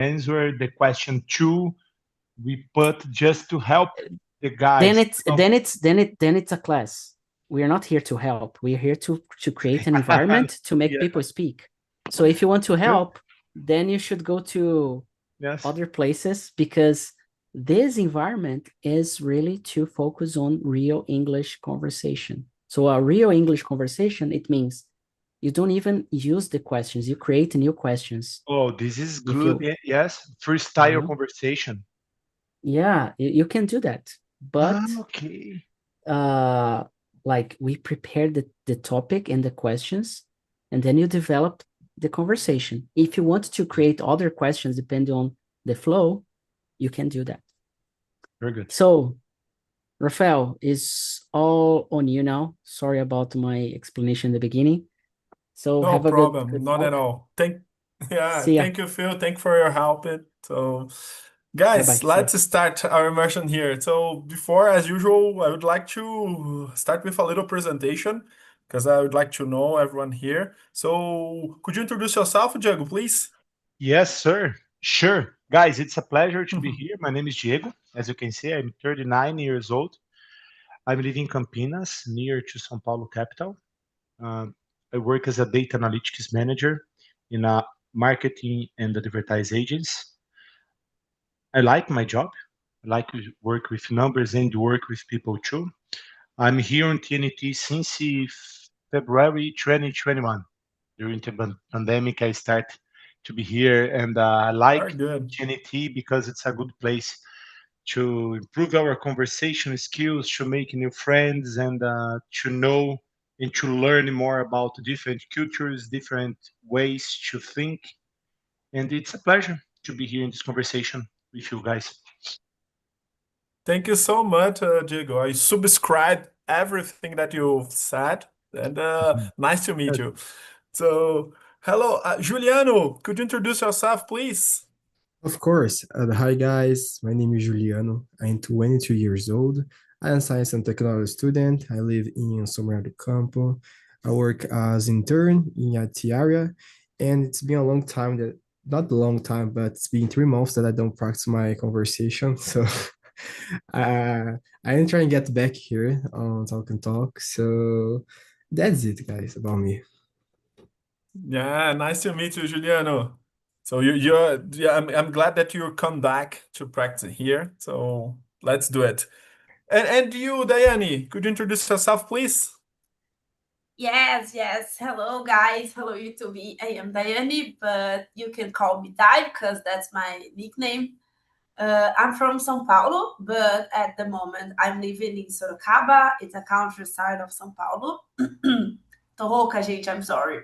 answer the question two, we put just to help the Then guys. it's a class. We are not here to help. We are here to create an environment to make Yeah, people speak. So if you want to good. help, then you should go to Yes. other places, because this environment is really to focus on real English conversation. So a real English conversation, it means you don't even use the questions, you create new questions. Oh, this is If good. you, Yes, freestyle uh conversation. yeah, you can do that. Ah, But okay. uh, like we prepare the topic and the questions, and then you develop the conversation. If you want to create other questions depending on the flow, you can do that. Very good. So, Rafael, is all on you now. Sorry about my explanation in the beginning. So No have a problem, good not at talk. all. Yeah, See ya. thank you, Phil. Thank you for your help. So, Bye bye. guys, See ya. let's start our immersion here. So, before, as usual, I would like to start with a little presentation because I would like to know everyone here. So, could you introduce yourself, Diego, please? Yes, sir. Sure. Guys, it's a pleasure to be here. My name is Diego. As you can see, I'm 39 years old. I'm living in Campinas, near to São Paulo capital. Um, I work as a data analytics manager in a marketing and advertising agency. I like my job. I like to work with numbers and work with people too. I'm here on TNT since February 2021. During the pandemic, I start to be here, and I Very like good. TNT because it's a good place to improve our conversation skills, to make new friends, and to know and to learn more about different cultures, different ways to think. And it's a pleasure to be here in this conversation with you guys. Thank you so much, Diego. I subscribe everything that you said, and nice to meet you. So, hello, Juliano. Could you introduce yourself, please? Of course. Hi, guys. My name is Juliano. I'm 22 years old. I'm a science and technology student. I live in São Bernardo do Campo. I work as intern in IT area, and it's been a long time that, not a long time, but it's been 3 months that I don't practice my conversation. So I'm trying to get back here on Talk and Talk. So that's it, guys, about me. Yeah, nice to meet you, Juliano. So yeah, I'm glad that you come back to practice here. So let's do it. And you, Daiane, could you introduce yourself, please? Yes, yes. Hello, guys. Hello, YouTube. I am Daiane, but you can call me Dai because that's my nickname. I'm from São Paulo, but at the moment I'm living in Sorocaba. It's a countryside of São Paulo. Tô rouca, gente. I'm sorry.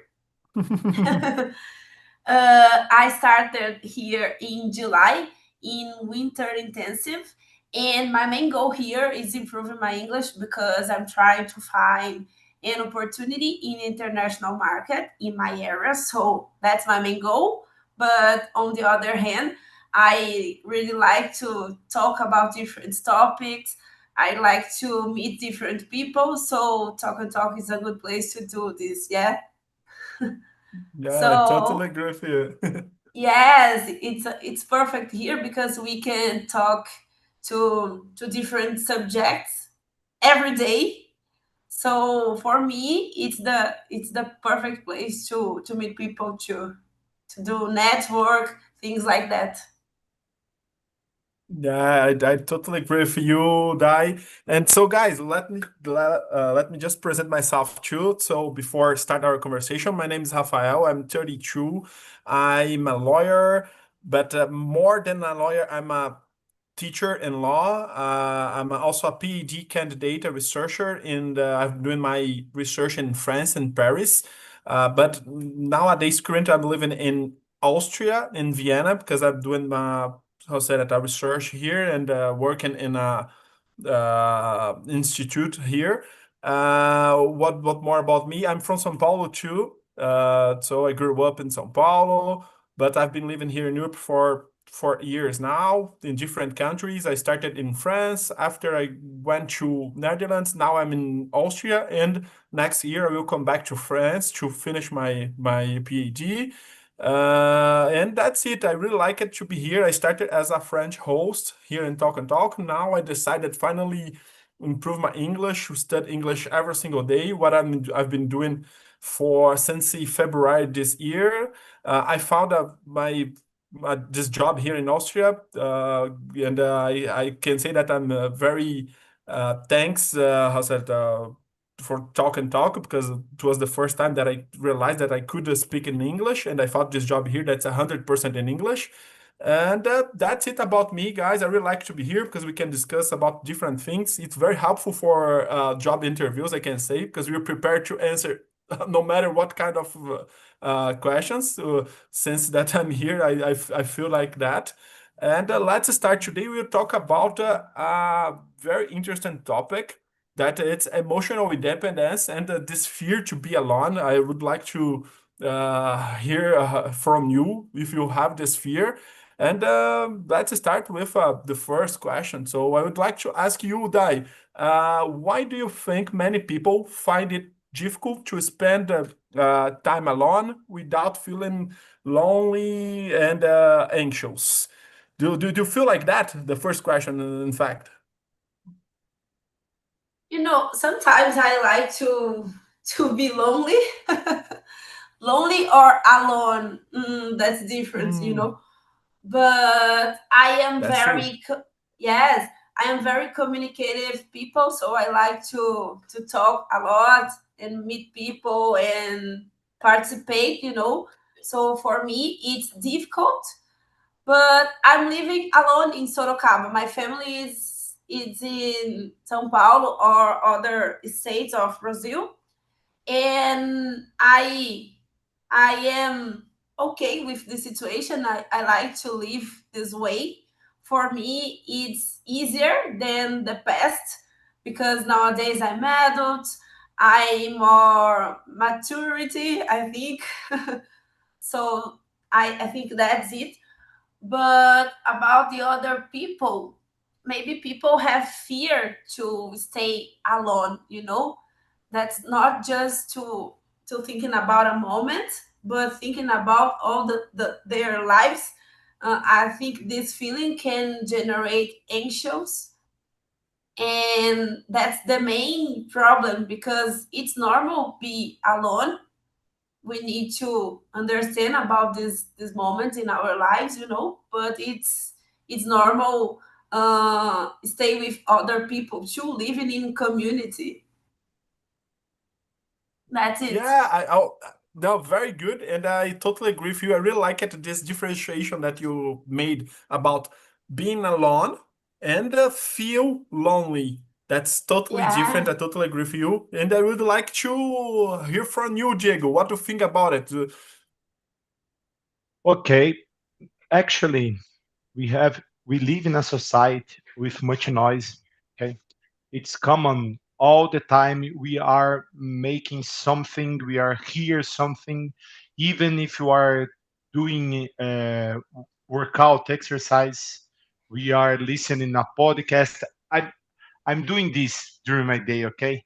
I started here in July in winter intensive, and my main goal here is improving my English because I'm trying to find an opportunity in international market in my area. So that's my main goal. But on the other hand, I really like to talk about different topics. I like to meet different people. So Talk and Talk is a good place to do this. Yeah. Yeah, I totally So agree with you. yes, it's perfect here because we can talk to different subjects every day. So for me, it's the perfect place to meet people to do network things like that. Yeah, I totally agree with you, Dai. And so, guys, let me just present myself too. So, before start our conversation, my name is Rafael. I'm 32. I'm a lawyer, but more than a lawyer, I'm a teacher in law. I'm also a PhD candidate, a researcher, and I'm doing my research in France and Paris. But nowadays, currently, I'm living in Austria, in Vienna, because I'm doing my how say that research here and working in a institute here. What more about me? I'm from São Paulo too. So I grew up in São Paulo, but I've been living here in Europe for 4 years now in different countries. I started in France. After I went to Netherlands, now I'm in Austria, and next year I will come back to France to finish my PhD. And that's it. I really like it to be here. I started as a French host here in Talk and Talk. Now I decided finally improve my English, to study English every single day. What I've been doing since February this year. I found this job here in Austria, and I can say that I'm very thanks. How's that? For Talk and Talk, because it was the first time that I realized that I could speak in English, and I found this job here that's 100% in English. And that's it about me, guys. I really like to be here because we can discuss about different things. It's very helpful for job interviews, I can say, because we're prepared to answer no matter what kind of questions. Since that I'm here, I feel like that. And let's start today. We'll talk about a very interesting topic, that it's emotional independence and this fear to be alone. I would like to hear from you if you have this fear. And let's start with the first question. So I would like to ask you, Dai, why do you think many people find it difficult to spend time alone without feeling lonely and anxious? Do you feel like that? The first question, in fact. Sometimes I like to be lonely. Lonely or alone, that's different. But I am That's true. yes, I am very communicative people, so I like to talk a lot and meet people and participate. So for me, it's difficult, but I'm living alone in Sorocaba. My family is in São Paulo or other states of Brazil, and I am okay with the situation. I like to live this way. For me, it's easier than the past because nowadays I'm adult. I'm more maturity, I think. So I think that's it. But about the other people, maybe people have fear to stay alone. That's not just to thinking about a moment, but thinking about all their lives. I think this feeling can generate anxious, and that's the main problem because it's normal be alone. We need to understand about this moment in our lives, but it's normal stay with other people too, living in community. That's it. Yeah, no, very good, and I totally agree with you. I really like it, this differentiation that you made about being alone and feel lonely. That's totally different. Yeah. I totally agree with you, and I would like to hear from you, Diego. What do you think about it? Okay, actually, we live in a society with much noise. Okay, it's common all the time. We are making something. We are hear something, even if you are doing workout exercise. We are listening a podcast. I'm doing this during my day. Okay,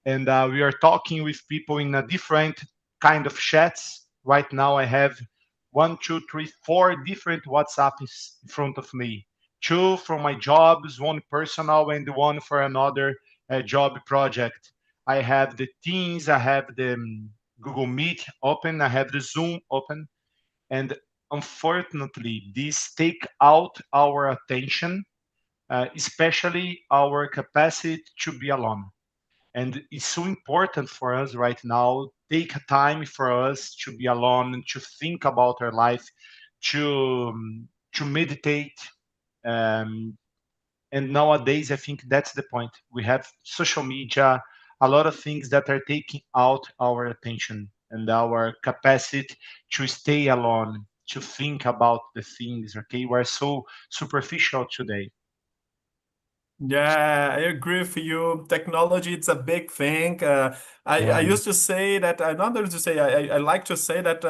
and we are talking with people in a different kind of chats. Right now, I have one, two, three, four different WhatsApps in front of me. Two from my jobs, one personal, and one for another job project. I have the Teams, I have the Google Meet open, I have the Zoom open, and unfortunately, these take out our attention, especially our capacity to be alone. And it's so important for us right now, take a time for us to be alone, to think about our life, to meditate. um, and nowadays I think that's the point. We have social media, a lot of things that are taking out our attention and our capacity to stay alone, to think about the things. Okay, we're so superficial today. Yeah, I agree with you. Technology, it's a big thing. I Yeah. used to say that, I not used to say, I like to say that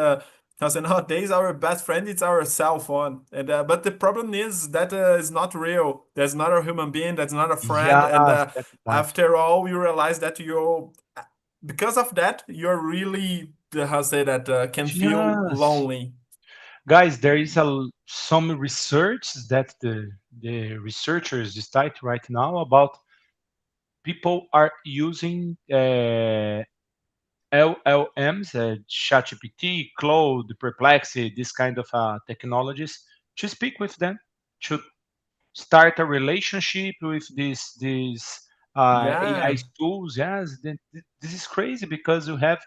because nowadays our best friend is our cell phone. And but the problem is that it's not real. That's not a human being. That's not a friend. And Yes, that's the point. after all, you realize that because of that, you're really, how to say that, can feel Yes. lonely. Guys, there is some research that the researchers decide right now about people are using LLMs, ChatGPT, Claude, Perplexity, this kind of technologies to speak with them, to start a relationship with these AI Yeah. tools. Yes, this is crazy because you have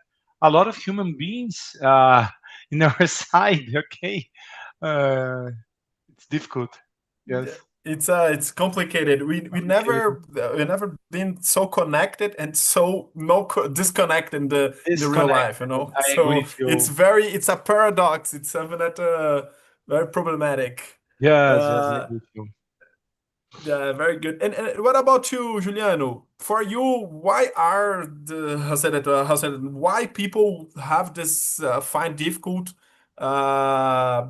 a lot of human beings in our side. Okay, uh, it's difficult. Yeah, Yes, it's complicated. We complicated. never been so connected and so no disconnect in the real life, you Disconnected. know. I agree So with you. it's a paradox. It's something that very problematic. Yes, yes, I Uh, agree with you. yeah, very good. And what about you, Juliano? For you, why are the how said it, why people have this find difficult uh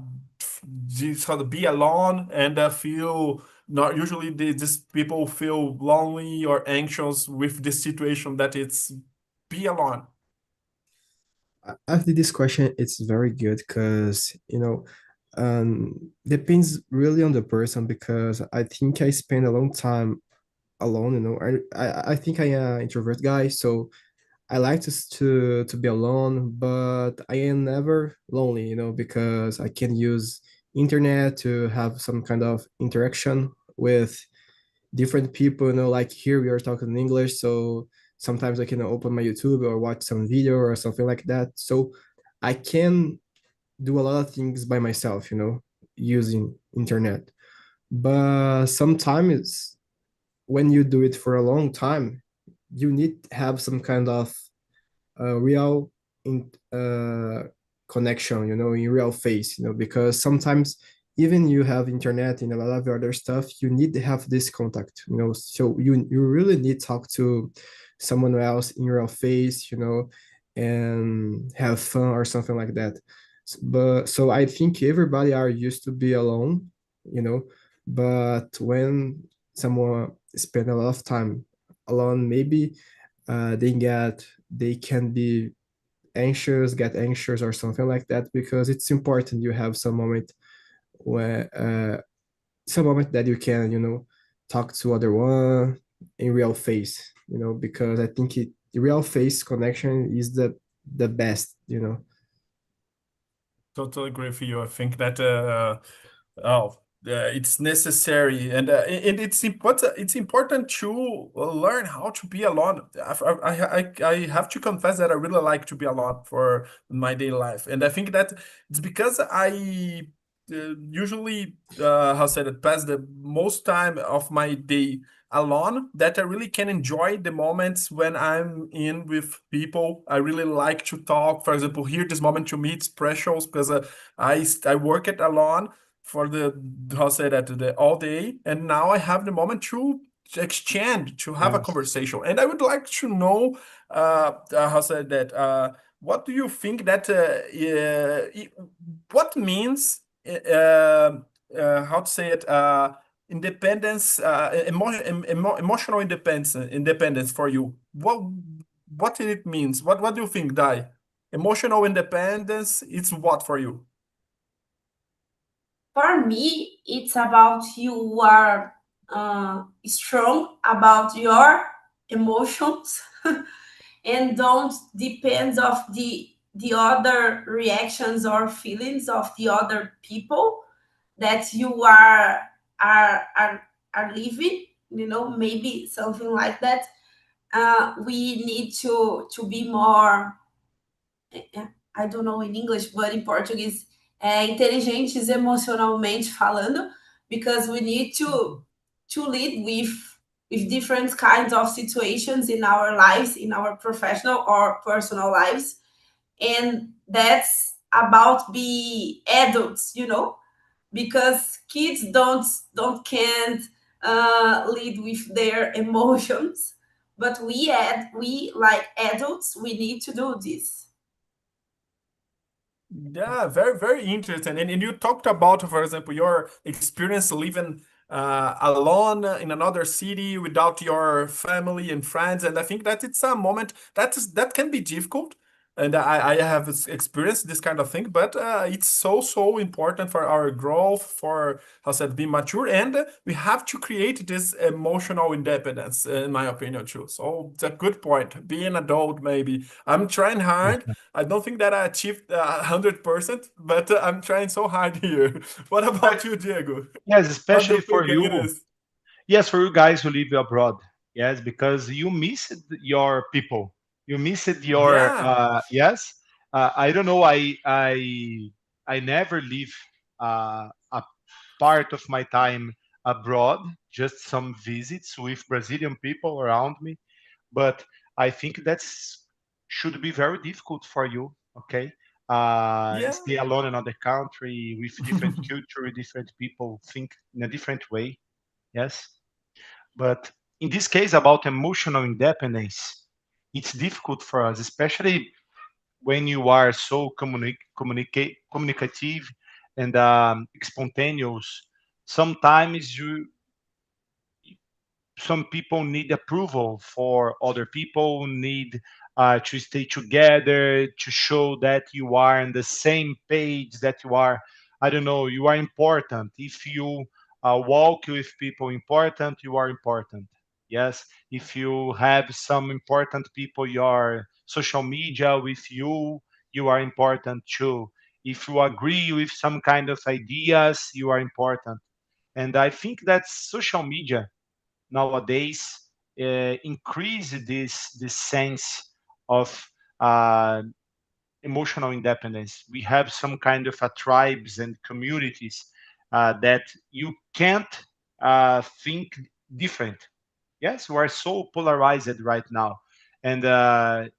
this how to be alone and feel not usually these people feel lonely or anxious with the situation that it's be alone. After this question, it's very good because, depends really on the person because I think I spend a long time alone, I think I am an introvert guy, so I like to be alone, but I am never lonely, because I can use internet to have some kind of interaction with different people, like here we are talking in English, so sometimes I can open my YouTube or watch some video or something like that. So I can do a lot of things by myself, using internet. But sometimes when you do it for a long time, you need to have some kind of real in connection, in real face, because sometimes even you have internet and a lot of other stuff, you need to have this contact, so you really need to talk to someone else in real face, and have fun or something like that. But so I think everybody are used to be alone, but when someone spend a lot of time alone, maybe they can be anxious, get anxious or something like that, because it's important you have where some moment that you can, talk to other one in real face, because I think the real face connection is the best, Totally agree with you. I think that oh, it's necessary, and it's important to learn how to be alone. I have to confess that I really like to be alone for my daily life, and I think that it's because I usually how said it pass the most time of my day alone that I really can enjoy the moments when I'm in with people. I really like to talk. For example, here this moment to me it's precious because I work it alone for the how say that the all day, and now I have the moment to exchange to have a Yes. conversation. And I would like to know how say that what do you think that what means how to say it independence emotional independence for you, what it means, what do you think, Dai? Emotional independence, it's what for you? For me, it's about you are strong about your emotions and don't depend of the other reactions or feelings of the other people that you are living. Maybe something like that. We need to be more, I don't know in English, but in Portuguese, inteligentes emocionalmente falando, because we need to lead with different kinds of situations in our lives, in our professional or personal lives, and that's about be adults, because kids don't can't lead with their emotions, but we like adults, we need to do this. Yeah, very, very interesting. And you talked about, for example, your experience living alone in another city without your family and friends. And I think that it's a moment that can be difficult. and I have experienced this kind of thing, but it's so important for our growth, for how said being mature, and we have to create this emotional independence, in my opinion, too. So it's a good point. Being an adult, maybe I'm trying hard. I don't think that I achieved 100%, but I'm trying so hard here. What about you, Diego? Yes, How do especially you for think it you. is? Yes, for you guys who live abroad. Yes, because you miss your people. You miss your Yeah, yes. I don't know. I never leave a part of my time abroad. Just some visits with Brazilian people around me. But I think that's should be very difficult for you. Okay, yeah. stay alone in another country with different culture, different people think in a different way. Yes. But in this case, about emotional independence, it's difficult for us, especially when you are so communicative and spontaneous. Sometimes some people need approval for other people, need to stay together to show that you are on the same page, that you are, I don't know, you are important. If you walk with people important, you are important. Yes. If you have some important people, your social media with you, you are important too. If you agree with some kind of ideas, you are important. And I think that social media nowadays increase this sense of uh, emotional independence. We have some kind of tribes and communities that you can't think different. Yes, we are so polarized right now. And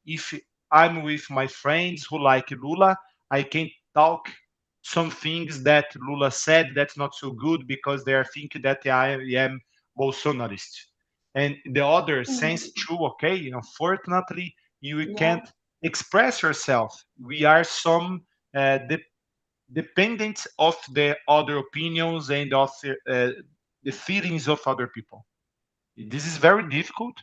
if I'm with my friends who like Lula, I can talk some things that Lula said that's not so good because they are thinking that I am Bolsonarist. And the other sense too, okay, unfortunately, you Yeah. can't express yourself. We are some dependent of the other opinions and of the feelings of other people. This is very difficult,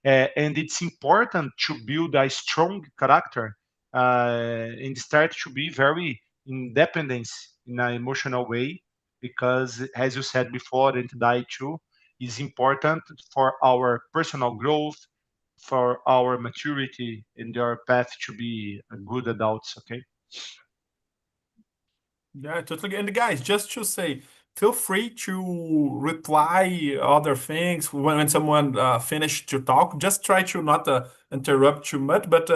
and it's important to build a strong character and start to be very independent in an emotional way, because, as you said before, and I too, is important for our personal growth, for our maturity, and our path to be a good adults. Okay. Yeah, totally. And guys, just to say, feel free to reply other things when someone finish to talk. Just try to not interrupt too much. But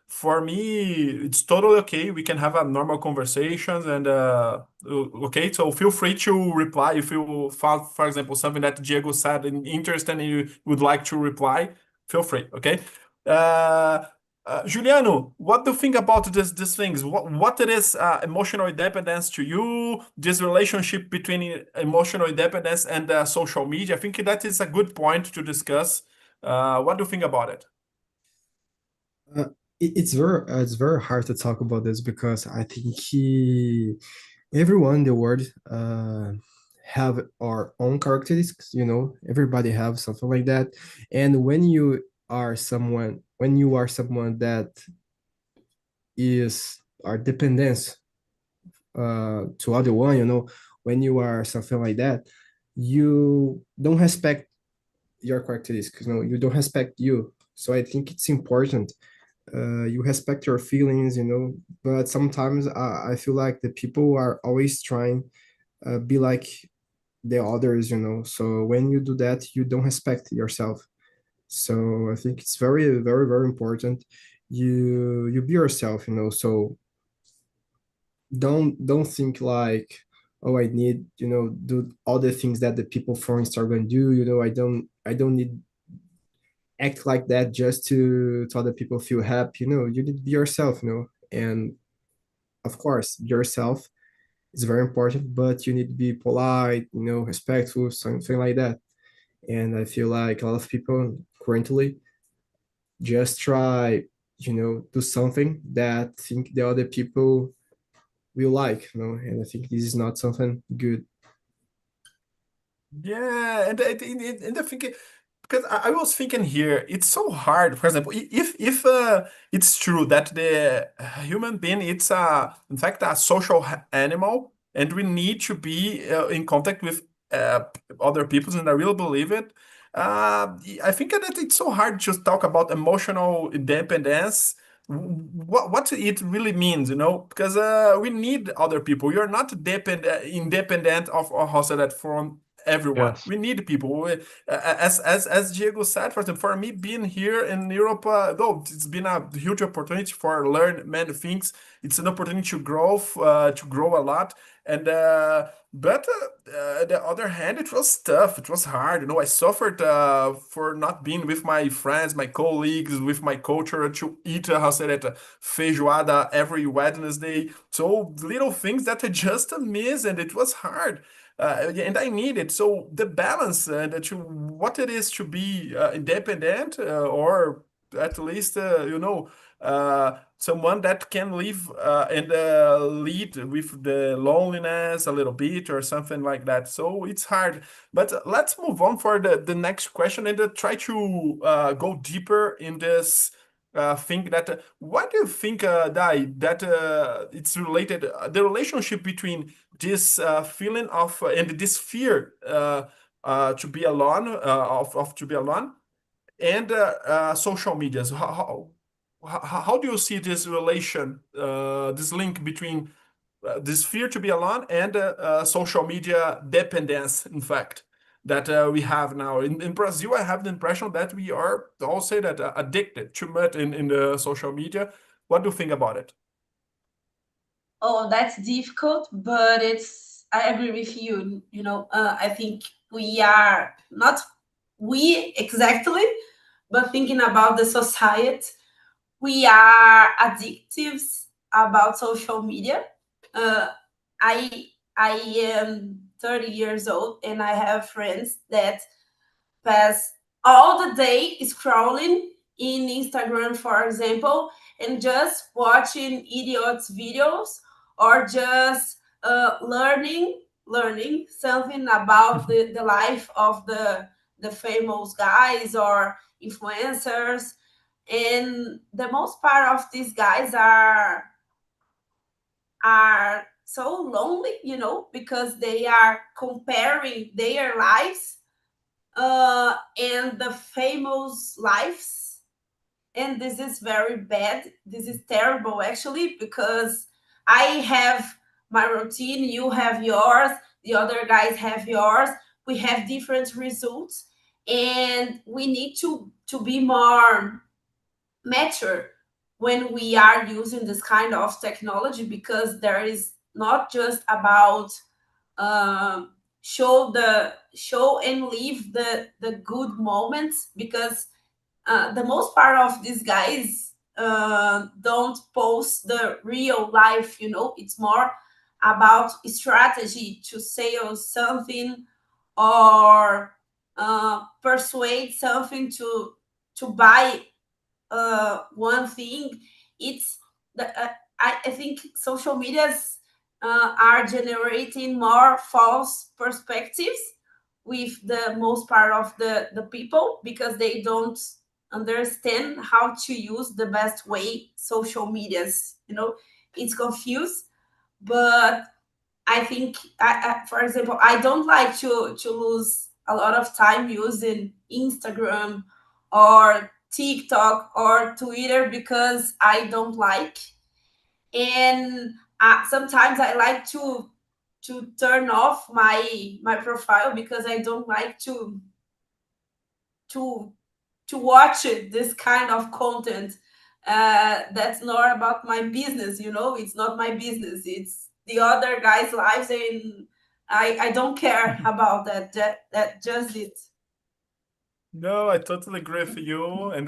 for me, it's totally okay. We can have a normal conversations and okay. So feel free to reply if you found, for example, something that Diego said in interesting and you would like to reply. Feel free. Okay. Uh, Juliano, what do you think about these things? What it is emotional independence to you? This relationship between emotional independence and social media? I think that is a good point to discuss. What do you think about it? Uh, it's very hard to talk about this because I think everyone in the world have our own characteristics. Everybody have something like that. And when you are someone that is our dependence to other one, when you are something like that, you don't respect your characteristics. You don't respect you. So I think it's important you respect your feelings, but sometimes I feel like the people are always trying be like the others, so when you do that, you don't respect yourself. So I think it's very, very, very important you be yourself, so don't think like, oh, I need, do all the things that the people from Instagram do, I don't need act like that just to other people feel happy. You need to be yourself, and of course yourself is very important, but you need to be polite, respectful, something like that. And I feel like a lot of people currently just try, do something that think the other people will like, and I think this is not something good. Yeah, and I think because I was thinking here, it's so hard. For example, if it's true that the human being it's in fact a social animal, and we need to be in contact with other people, and I really believe it. I think that it's so hard to talk about emotional independence. What it really means, because we need other people. You're not independent of how say that from everyone. Yes. We need people. As Diego said, for example, for me being here in Europe, though it's been a huge opportunity for learn many things. It's an opportunity to grow a lot. And but the other hand, it was tough. It was hard. I suffered for not being with my friends, my colleagues, with my culture to eat how say that feijoada every Wednesday. So little things that I just miss, and it was hard. And I need it. So the balance what it is to be independent or at least someone that can live and lead with the loneliness a little bit or something like that. So it's hard. But let's move on for the next question and try to go deeper in this thing that what do you think, Dai, that it's related the relationship between this feeling of and this fear to be alone of to be alone and social medias. How do you see this relation, this link between this fear to be alone and social media dependence, in fact, that we have now? In Brazil, I have the impression that we are all say that addicted too much in the social media. What do you think about it? Oh, that's difficult, but I agree with you. I think we are not we exactly, but thinking about the society, we are addictives about social media. Uh, I am 30 years old, and I have friends that pass all the day scrolling in Instagram, for example, and just watching idiots videos, or just learning something about the life of the famous guys or influencers. And the most part of these guys are so lonely, because they are comparing their lives and the famous lives. And this is very bad. This is terrible, actually, because I have my routine, you have yours, the other guys have yours. We have different results, and we need to be more mature when we are using this kind of technology, because there is not just about show and leave the good moments, because the most part of these guys don't post the real life. It's more about strategy to sell something, or persuade something to buy one thing. It's I think social medias are generating more false perspectives with the most part of the people, because they don't understand how to use the best way social medias. It's confused. But I think, for example, I don't like to lose a lot of time using Instagram or TikTok or Twitter, because I don't like. And sometimes I like to turn off my profile, because I don't like to watch this kind of content that's not about my business. It's not my business, it's the other guys' lives, and I don't care about that just it. No, I totally agree with you, and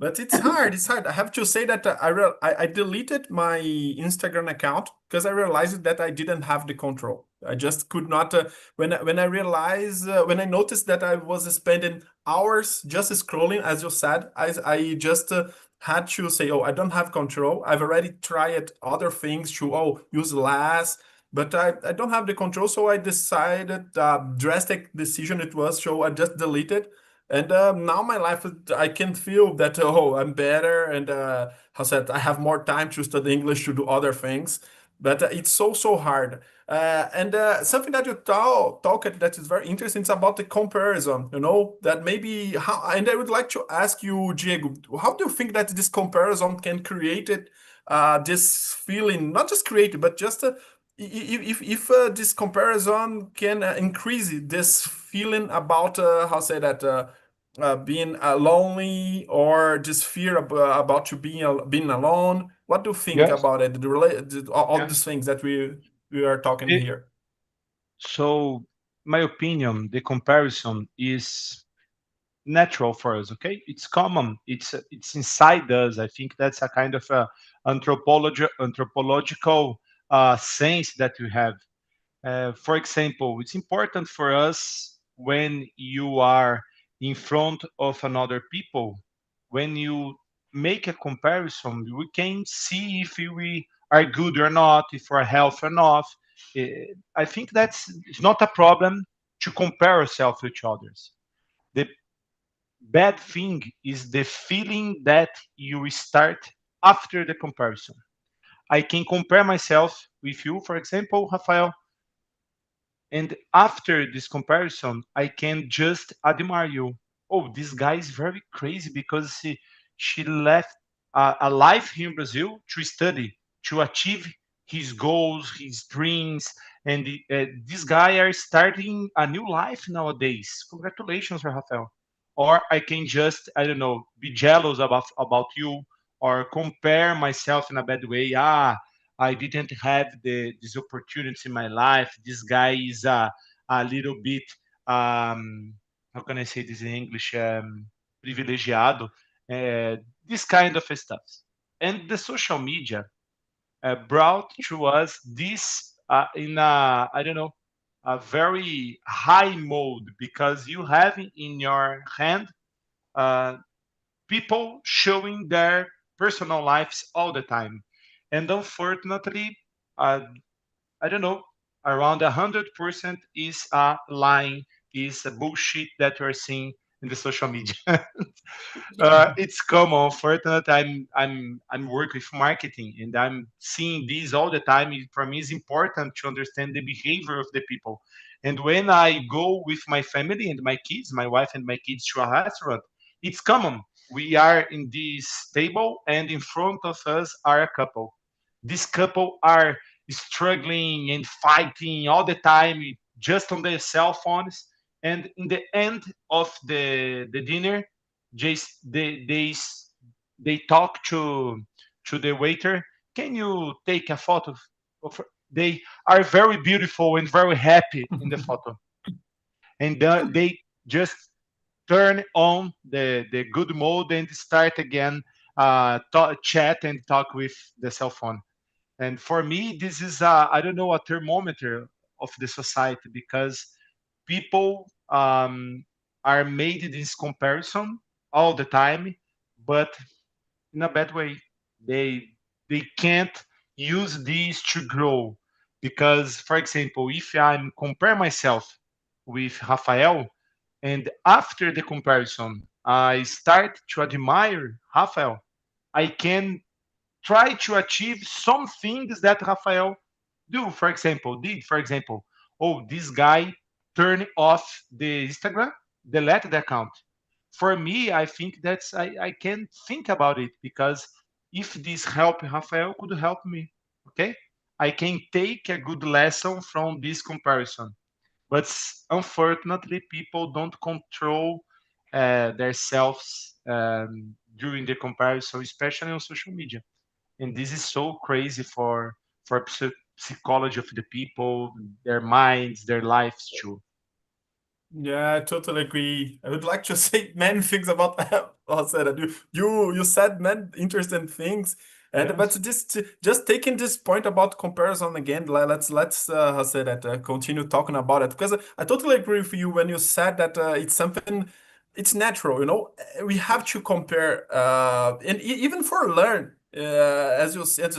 but it's hard. It's hard. I have to say that I deleted my Instagram account because I realized that I didn't have the control. I just could not. When I realized when I noticed that I was spending hours just scrolling, as you said, I just had to say, oh, I don't have control. I've already tried other things to use less. But I don't have the control, so I decided drastic decision it was, so I just deleted. And now my life, I can feel that, oh, I'm better, and how said, I have more time to study English, to do other things. But it's so hard. And something that you talk that is very interesting is about the comparison, that maybe how, and I would like to ask you, Diego, how do you think that this comparison can create it, this feeling, not just create it, but just if this comparison can increase this feeling about how say that being lonely, or just fear about you being alone. What do you think Yes, about it? All yes. these things that we are talking It, here. so, my opinion, the comparison is natural for us. Okay, it's common. It's inside us. I think that's a kind of a anthropological sense that we have. For example, it's important for us when you are in front of another people, when you make a comparison, we can see if we are good or not, if we're healthy or not. I think that's it's not a problem to compare ourselves with others. The bad thing is the feeling that you start after the comparison. I can compare myself with you, for example, Rafael, and after this comparison, I can just admire you. Oh, this guy is very crazy because she left a life here in Brazil to study, to achieve his goals, his dreams. And this guy are starting a new life nowadays. Congratulations, Rafael. Or I can just, I don't know, be jealous about you, or compare myself in a bad way. I didn't have this opportunity in my life. This guy is a little bit, how can I say this in English? Privilegiado. This kind of stuff. And the social media brought to us this in a, I don't know, a very high mode, because you have in your hand uh, people showing their personal lives all the time. And unfortunately, uh, I don't know, around 100% is a lying, is a bullshit that we're seeing in the social media. It's common. Unfortunately, I'm working with marketing, and I'm seeing this all the time. For me, it's important to understand the behavior of the people. And when I go with my family and my kids, my wife and my kids, to a restaurant, it's common. We are in this table, and in front of us are a couple. This couple are struggling and fighting all the time, just on their cell phones. And in the end of the dinner, just they talk to the waiter. Can you take a photo of? They are very beautiful and very happy in the photo, and they just turn on the good mode and start again, chat and talk with the cell phone. And for me, this is I don't know, a thermometer of the society, because people are made in this comparison all the time, but in a bad way. They can't use these to grow, because, for example, if I'm compare myself with Rafael, and after the comparison I start to admire Rafael, I can try to achieve some things that Rafael do. For example, did. For example, oh, this guy turned off the Instagram, delete the account. For me, I think I can think about it, because if this help Rafael, could help me. Okay, I can take a good lesson from this comparison. But unfortunately, people don't control themselves during the comparison, especially on social media. And this is so crazy for psychology of the people, their minds, their lives too. Yeah, I totally agree. I would like to say many things about that. You said many interesting things, and but Yes. just taking this point about comparison again, let's how say that continue talking about it, because I totally agree with you when you said that it's something, it's natural. We have to compare, and even for learn. As you said,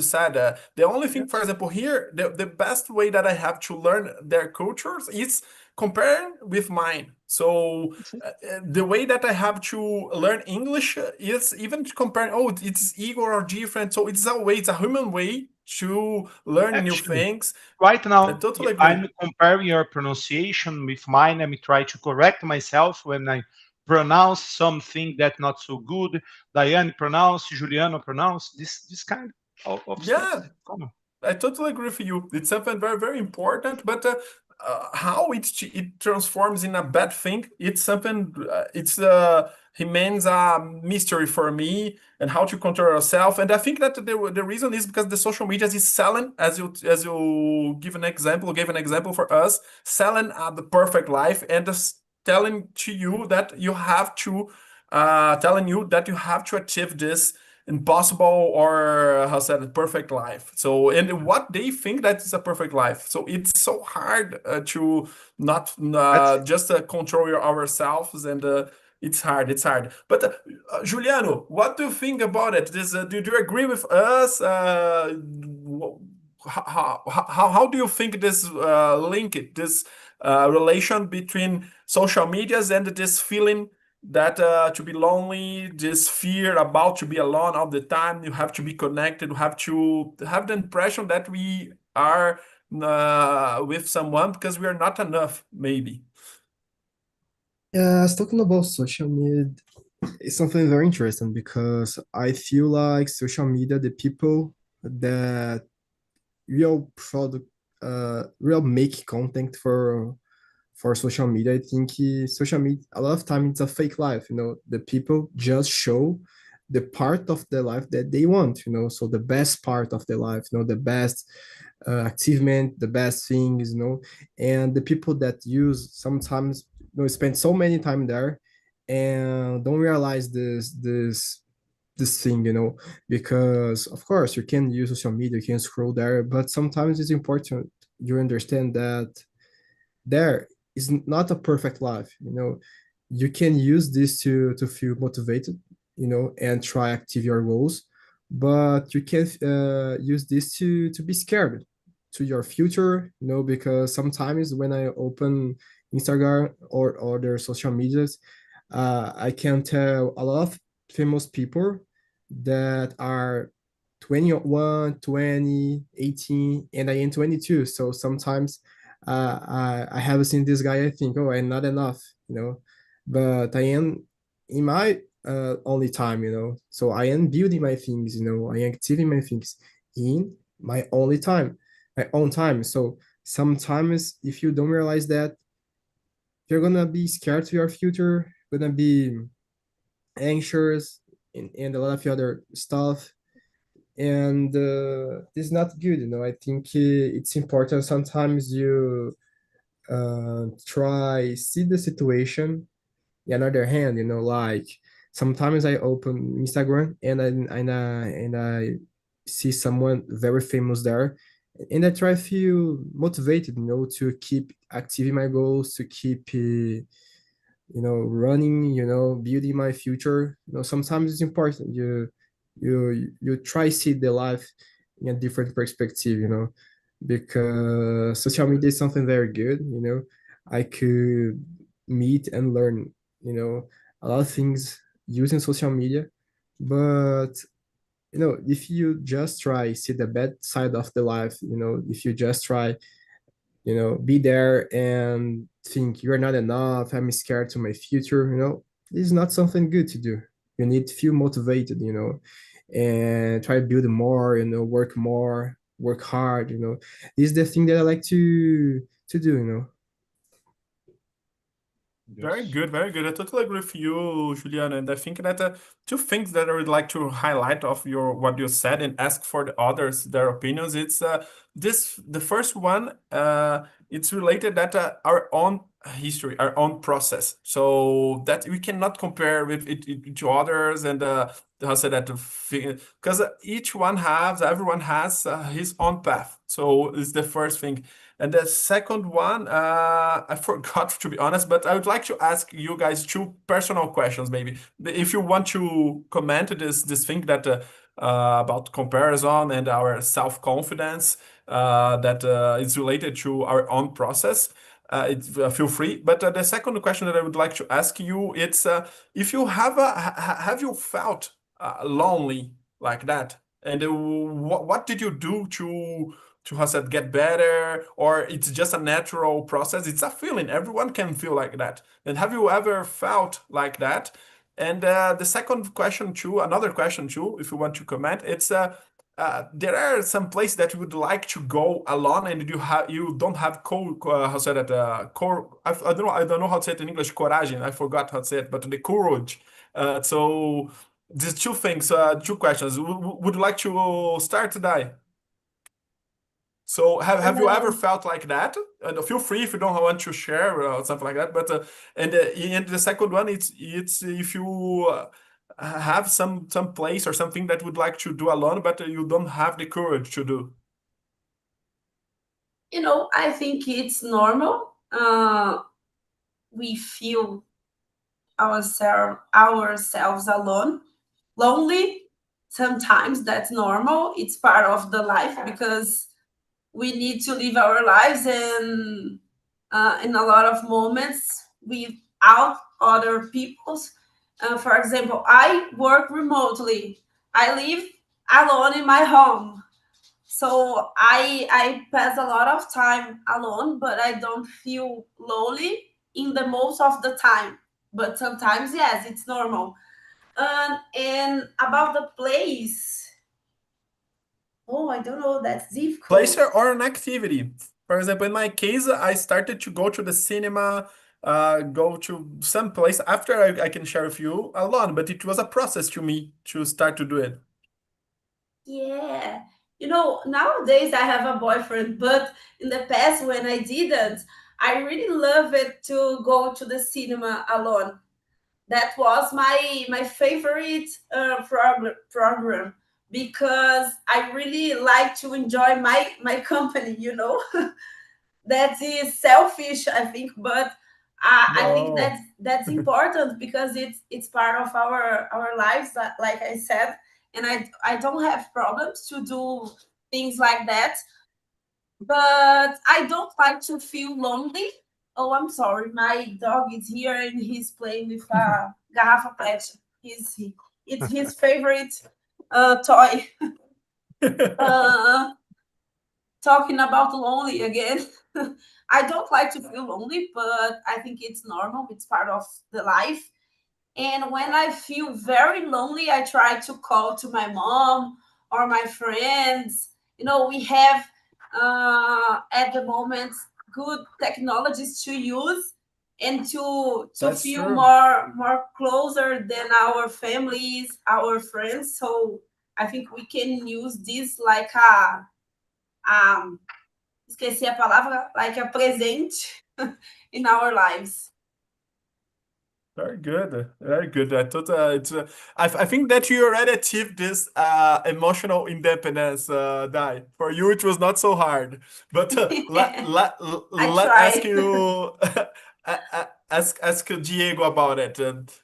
the only thing, for Yes. example, here the best way that I have to learn their cultures is compare with mine. So the way that I have to learn English is even to compare, oh, it's equal or different. So it's a way, it's a human way to learn new things. Right now, I totally agree. I'm comparing your pronunciation with mine. I'm trying to correct myself when I pronounce something that's not so good. Diane pronounce, Juliano pronounce, this kind of stuff. Common. I totally agree with you. It's something very, very important, but how it transforms in a bad thing, it's something, remains a mystery for me, and how to control yourself. And I think that the reason is because the social media is selling, as you gave an example for us, selling the perfect life, and just telling you that you have to achieve this impossible, or how said it, perfect life. So, and what they think that is a perfect life. So it's so hard to not just control ourselves, and it's hard. But Juliano, what do you think about it? Do you agree with us? How do you think this relation between social medias and this feeling that to be lonely, this fear about to be alone all the time, you have to be connected, you have to have the impression that we are with someone because we are not enough, maybe? Yeah, talking about social media, it's something very interesting because I feel like social media, the people that real product, real make content for social media, I think social media, a lot of time it's a fake life, the people just show the part of their life that they want, so the best part of their life, the best achievement, the best things, and the people that use sometimes, spend so many time there and don't realize this thing, because of course you can use social media, you can scroll there, but sometimes it's important you understand that there is not a perfect life. You can use this to feel motivated, and try active your goals, but you can use this to be scared to your future, because sometimes when I open Instagram or other social medias, I can tell a lot of famous people that are 21, 20, 18, and I am 22. So sometimes I have seen this guy, I think, oh, I'm not enough, but I am in my only time, so I am building my things, I am activing my things in my only time, my own time. So sometimes if you don't realize that, you're gonna be scared to your future, gonna be anxious, and a lot of other stuff, and this is not good. I think it's important sometimes you try see the situation. On the other hand, like sometimes I open Instagram and I see someone very famous there, and I try to feel motivated, to keep achieving my goals, to keep running, building my future. Sometimes it's important you try see the life in a different perspective, because social media is something very good. I could meet and learn, a lot of things using social media, but if you just try see the bad side of the life, if you just try be there and think you're not enough, I'm scared to my future, this is not something good to do. You need to feel motivated, and try to build more, work more, work hard, this is the thing that I like to do. Very good, very good. I totally agree with you, Juliana. And I think that two things that I would like to highlight of what you said and ask for the others their opinions. It's the first one. It's related that our own history, our own process, so that we cannot compare with it to others, and how say that, because everyone has his own path. So it's the first thing. And the second one, I forgot, to be honest, but I would like to ask you guys two personal questions, maybe. If you want to comment this thing that about comparison and our self-confidence that is related to our own process. feel free. But the second question that I would like to ask you, it's if you have you felt lonely like that, and what did you do to how said get better, or it's just a natural process? It's a feeling. Everyone can feel like that. And have you ever felt like that? And the second question too, another question too, if you want to comment, it's there are some places that you would like to go alone, and you don't have how to say that I don't know how to say it in English. Coragem, I forgot how to say it, but the courage. So these two things, two questions. Would you like to start today? So have you ever felt like that? And feel free if you don't want to share something like that. But and the second one, it's if you have some place or something that would like to do alone, but you don't have the courage to do. I think it's normal. We feel ourselves alone, lonely. Sometimes that's normal. It's part of the life because we need to live our lives, and in a lot of moments without other people's. For example, I work remotely. I live alone in my home. So I pass a lot of time alone, but I don't feel lonely in the most of the time. But sometimes, yes, it's normal. And about the place, oh, I don't know, that's difficult. Place or an activity. For example, in my case, I started to go to the cinema, go to some place after I can share with you alone, but it was a process to me to start to do it. Yeah. Nowadays I have a boyfriend, but in the past when I didn't, I really love it to go to the cinema alone. That was my favorite program because I really like to enjoy my company. That is selfish, I think, but I think No. that's important because it's part of our lives, like I said, and I don't have problems to do things like that, but I don't like to feel lonely. Oh, I'm sorry, my dog is here and he's playing with a garrafa pet. It's his favorite toy. uh, Talking about lonely again. I don't like to feel lonely, but I think it's normal. It's part of the life. And when I feel very lonely, I try to call to my mom or my friends. We have at the moment good technologies to use and to That's feel true. more closer than our families, our friends. So I think we can use this like a esqueci a palavra, like a presente in our lives. Very good, very good. I thought I think that you already achieved this emotional independence, Dai. For you, it was not so hard. But I let ask try. you ask Diego about it.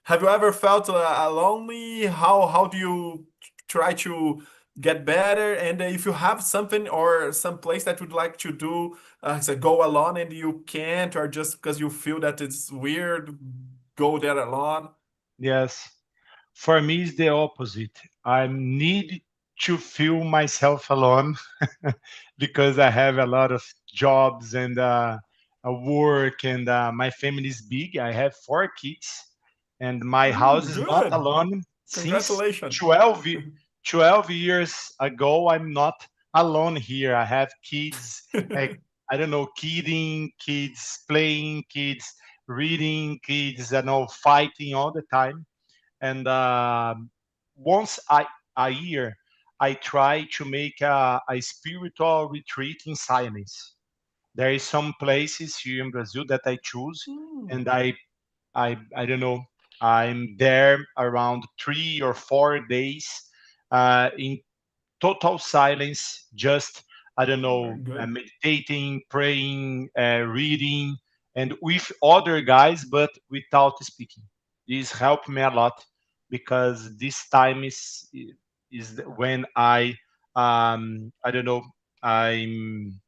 Have you ever felt lonely? How do you try to get better? And if you have something or some place that you'd like to do, say go alone and you can't, or just because you feel that it's weird, go there alone. Yes. For me, it's the opposite. I need to feel myself alone because I have a lot of jobs and work, and my family is big. I have 4 kids, and my house is not Good. alone. Since Congratulations. 12 years ago, I'm not alone here. I have kids, like, I don't know, kidding, kids playing, kids reading, kids, fighting all the time. And once a year, I try to make a spiritual retreat in silence. There is some places here in Brazil that I choose, and I don't know, I'm there around 3 or 4 days in total silence, just, I don't Very know, good. meditating, praying, reading, and with other guys, but without speaking. This helped me a lot because this time is when I don't know, I'm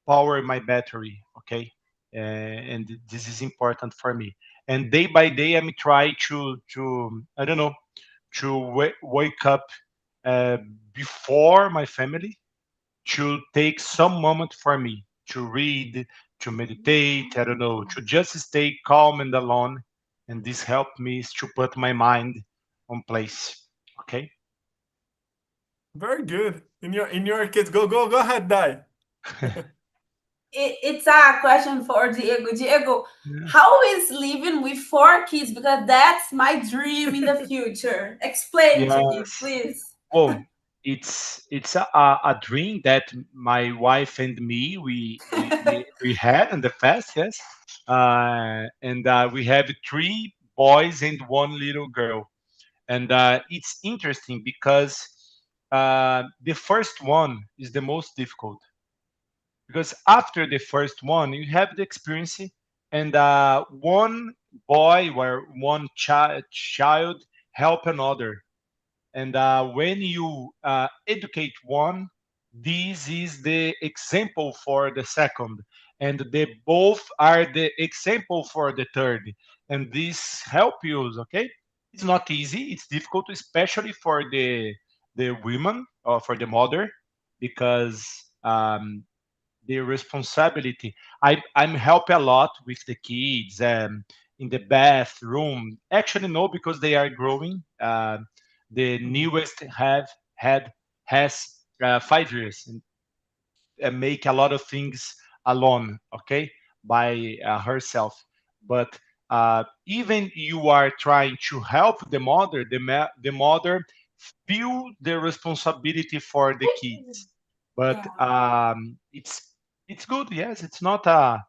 power my battery. Okay. and this is important for me. And day by day, I'm trying to I don't know, to wake up uh, before my family, to take some moment for me to read, to meditate, I don't know, to just stay calm and alone. And this helped me to put my mind on place. Okay. Very good. In your kids, go ahead, Dai. It's a question for Diego. Diego, Yeah. how is living with 4 kids? Because that's my dream in the future. Explain to me, Yes. please. Well, it's a dream that my wife and me we had in the past, yes. And we have 3 boys and 1 little girl. And it's interesting because the first one is the most difficult, because after the first one you have the experience, and one boy or one child help another. And when you educate one, this is the example for the second, and they both are the example for the third. And this help you. Okay, it's not easy, it's difficult, especially for the women or for the mother, because the responsibility. I'm help a lot with the kids, in the bathroom. Actually, no, because they are growing. The newest have had has 5 years, and make a lot of things alone. Okay, by herself. But even you are trying to help the mother, the mother feel the responsibility for the kids. But Yeah. it's good. Yes, it's not a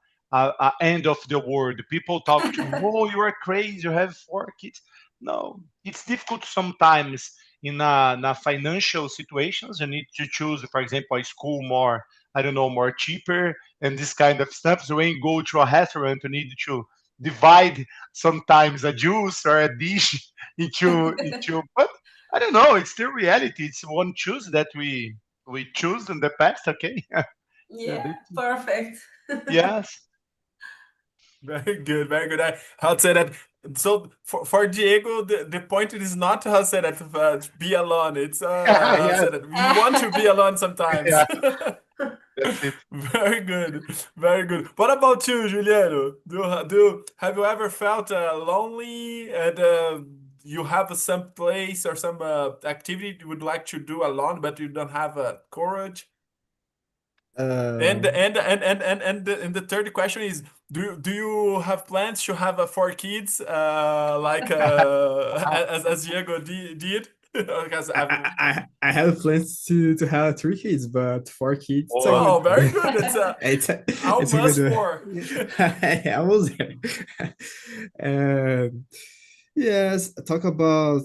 end of the world. People talk to me, oh, you are crazy, you have 4 kids. No, it's difficult sometimes in a financial situations. You need to choose, for example, a school more, I don't know, more cheaper, and this kind of stuff. So when you go to a restaurant, you need to divide sometimes a juice or a dish into. But I don't know. It's still reality. It's one choose that we choose in the past. Okay. Yeah, Yeah, perfect. yes. Very good, very good. How to say that? So for Diego, the point is not how to say that be alone. It's how to Yeah. say that we want to be alone sometimes. Yeah. That's it. Very good, very good. What about you, Juliano? Have you ever felt lonely and you have some place or some activity you would like to do alone, but you don't have courage? And Uh, and and and and and the third question is, do you have plans to have 4 kids, like as Diego did? Because I have plans to have 3 kids, but 4 kids, it's a Oh, oh, good. very good. It's It's a good. almost 4. I was there. Yes, talk about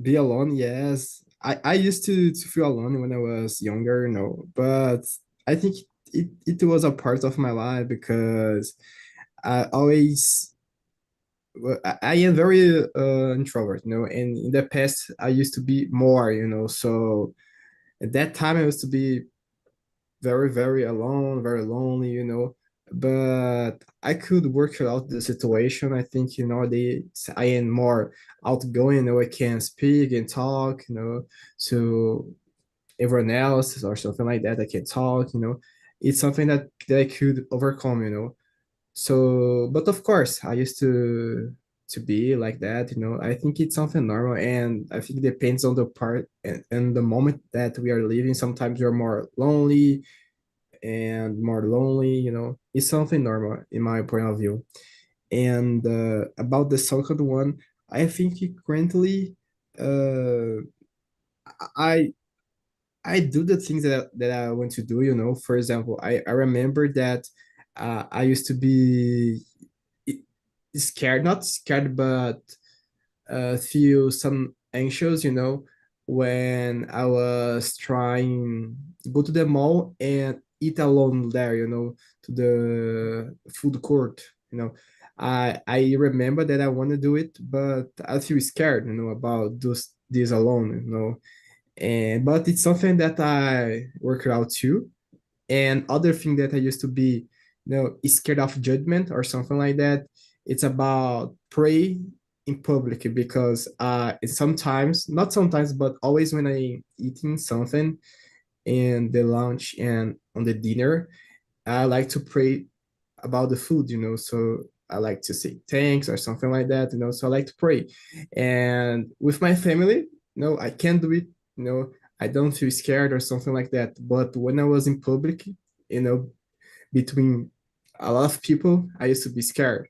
be alone. Yes, I used to feel alone when I was younger, but I think it was a part of my life because I always I am very introvert, and in the past I used to be more, so at that time I used to be very, very alone, very lonely, but I could work out the situation. I think, nowadays I am more outgoing, I can speak and talk, to everyone else or something like that. I can talk, it's something that I could overcome, so, but of course, I used to be like that. I think it's something normal, and I think it depends on the part and the moment that we are living. Sometimes you're more lonely and more lonely. It's something normal in my point of view. And about the second one, I think currently, uh, I I do the things that I want to do. For example, I remember that I used to be scared, not scared, but feel some anxious, when I was trying to go to the mall and eat alone there, to the food court, I remember that I want to do it, but I feel scared, about this alone, and but it's something that I work out too. And other thing that I used to be scared of judgment or something like that. It's about pray in public because it's sometimes, not sometimes, but always when I eating something in the lunch and on the dinner, I like to pray about the food, so I like to say thanks or something like that, so I like to pray. And with my family, I can do it, I don't feel scared or something like that. But when I was in public, between a lot of people, I used to be scared.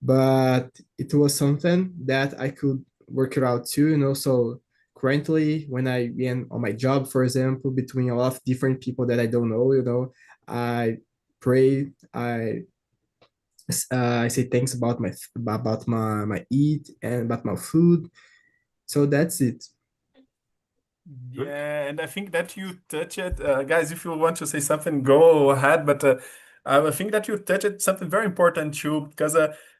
But it was something that I could work it out too, so currently when I am on my job, for example, between a lot of different people that I don't know, I pray, I say thanks about my eat and about my food. So that's it. Yeah, and I think that you touch it, guys. If you want to say something, go ahead. But I think that you touched something very important too, because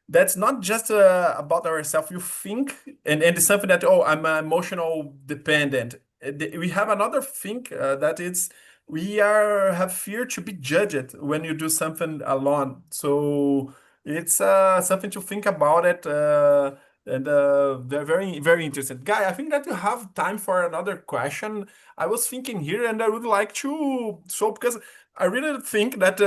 that's not just about ourselves. You think, and it's something that, oh, I'm emotional dependent. We have another thing that it's we are have fear to be judged when you do something alone. So it's something to think about it. And they're very, very interested. Guy, I think that you have time for another question. I was thinking here, and I would like to, so because I really think that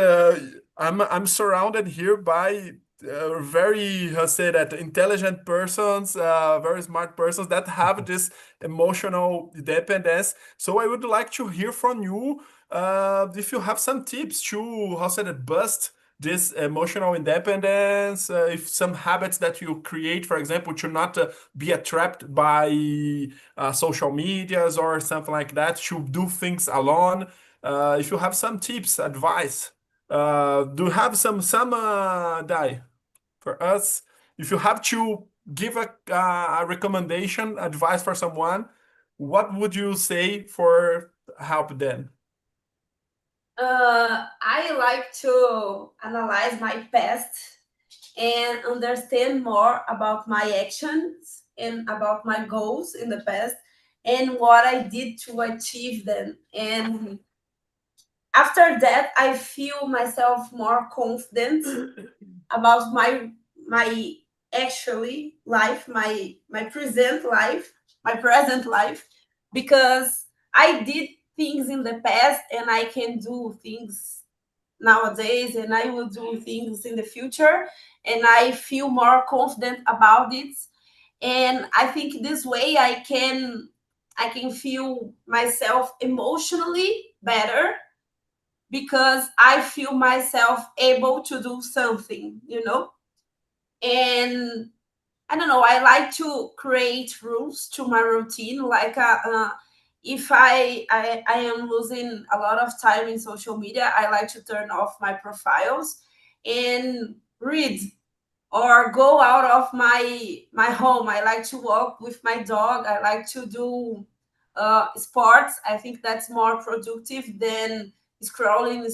I'm surrounded here by very, how say that, intelligent persons, very smart persons that have this emotional dependence. So I would like to hear from you if you have some tips to, how say that, bust this emotional independence, if some habits that you create, for example, to not be attracted by social medias or something like that, to do things alone. If you have some tips, advice, do you have some Dai, for us? If you have to give a recommendation, advice for someone, what would you say for help them? I like to analyze my past and understand more about my actions and about my goals in the past and what I did to achieve them. And after that, I feel myself more confident about my actually life, my present life, because I did things in the past and I can do things nowadays and I will do things in the future, and I feel more confident about it. And I think this way I can feel myself emotionally better because I feel myself able to do something. And I don't know, I like to create rules to my routine. Like if I am losing a lot of time in social media, I like to turn off my profiles and read or go out of my home. I like to walk with my dog. I like to do sports. I think that's more productive than scrolling.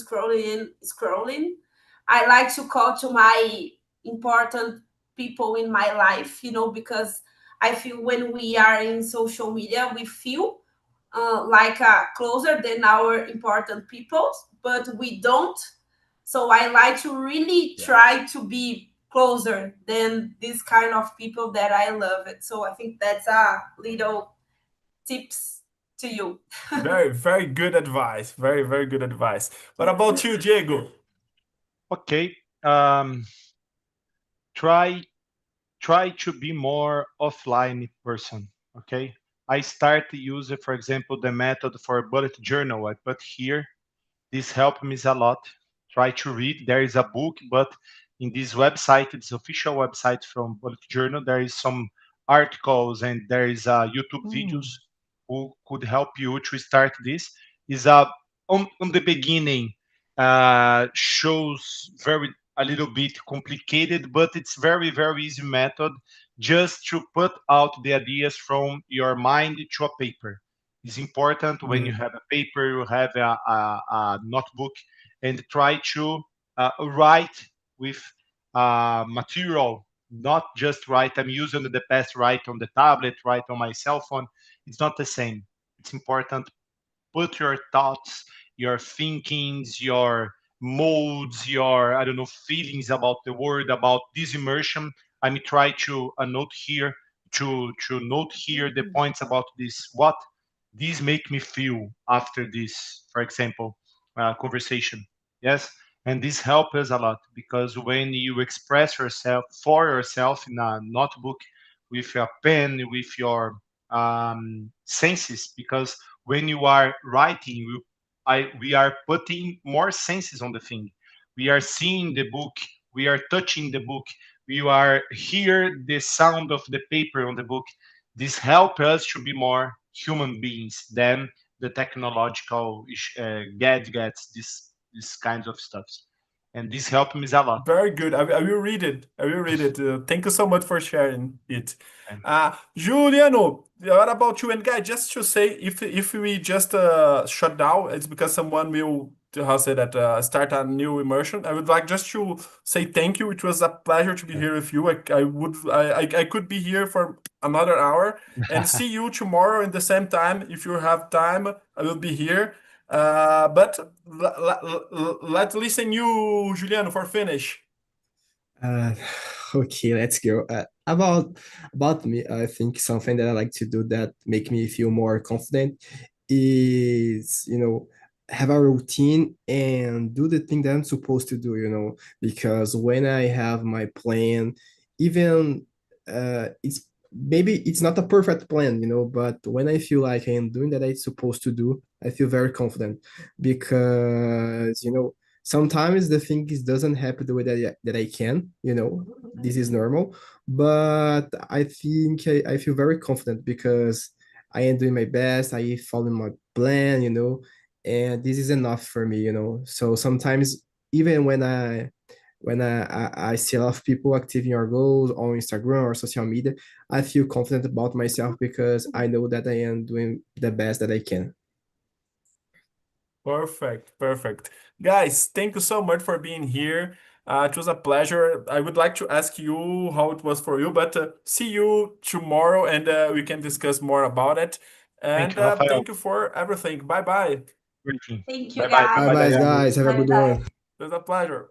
I like to call to my important people in my life, because I feel when we are in social media, we feel like closer than our important people, but we don't. So I like to really try to be closer than this kind of people that I love it. So I think that's a little tips to you. Very, very good advice. Very, very good advice. What about you, Diego? Okay. Try to be more offline person. Okay. I start to use, for example, the method for bullet journal I put here. This helped me a lot. Try to read. There is a book, but in this website, it's official website from bullet journal. There is some articles and there is YouTube videos who could help you to start this. Is on the beginning shows very a little bit complicated, but it's very very easy method just to put out the ideas from your mind to a paper. It's important when you have a paper, you have a notebook, and try to write with material, not just write. I'm using the past, write on the tablet, write on my cell phone. It's not the same. It's important. Put your thoughts, your thinkings, your modes, your, I don't know, feelings about the word, about this immersion. I'm try to note here, to note here the points about this, what this make me feel after this, for example, conversation. Yes, and this helps us a lot, because when you express yourself for yourself in a notebook with a pen, with your senses, because when you are writing, we are putting more senses on the thing. We are seeing the book, we are touching the book, we are hear the sound of the paper on the book. This help us to be more human beings than the technological gadgets, this kinds of stuff. And this helped me a lot. Very good. I will read it. I will read it. Thank you so much for sharing it. Juliano, what about you? And guy, just to say, if we just shut down, it's because someone will, how say that, start a new immersion. I would like just to say thank you. It was a pleasure to be here with you. I could be here for another hour, and see you tomorrow in the same time. If you have time, I will be here. But let's listen you, Juliano, for finish. Okay, let's go. About me, I think something that I like to do that make me feel more confident is, have a routine and do the thing that I'm supposed to do, because when I have my plan, even it's not a perfect plan, but when I feel like I am doing that I'm supposed to do, I feel very confident, because, sometimes the things doesn't happen the way that I can, this is normal, but I think I feel very confident because I am doing my best, I follow my plan, and this is enough for me, so sometimes even when I see a lot of people achieving our goals on Instagram or social media, I feel confident about myself because I know that I am doing the best that I can. Perfect. Guys, thank you so much for being here. It was a pleasure. I would like to ask you how it was for you, but see you tomorrow, and we can discuss more about it. And Thank you, Rafael. thank you for everything. Bye-bye. Thank you, Bye-bye. guys. Bye bye, Bye-bye. guys. Have a good Bye-bye. one. It was a pleasure.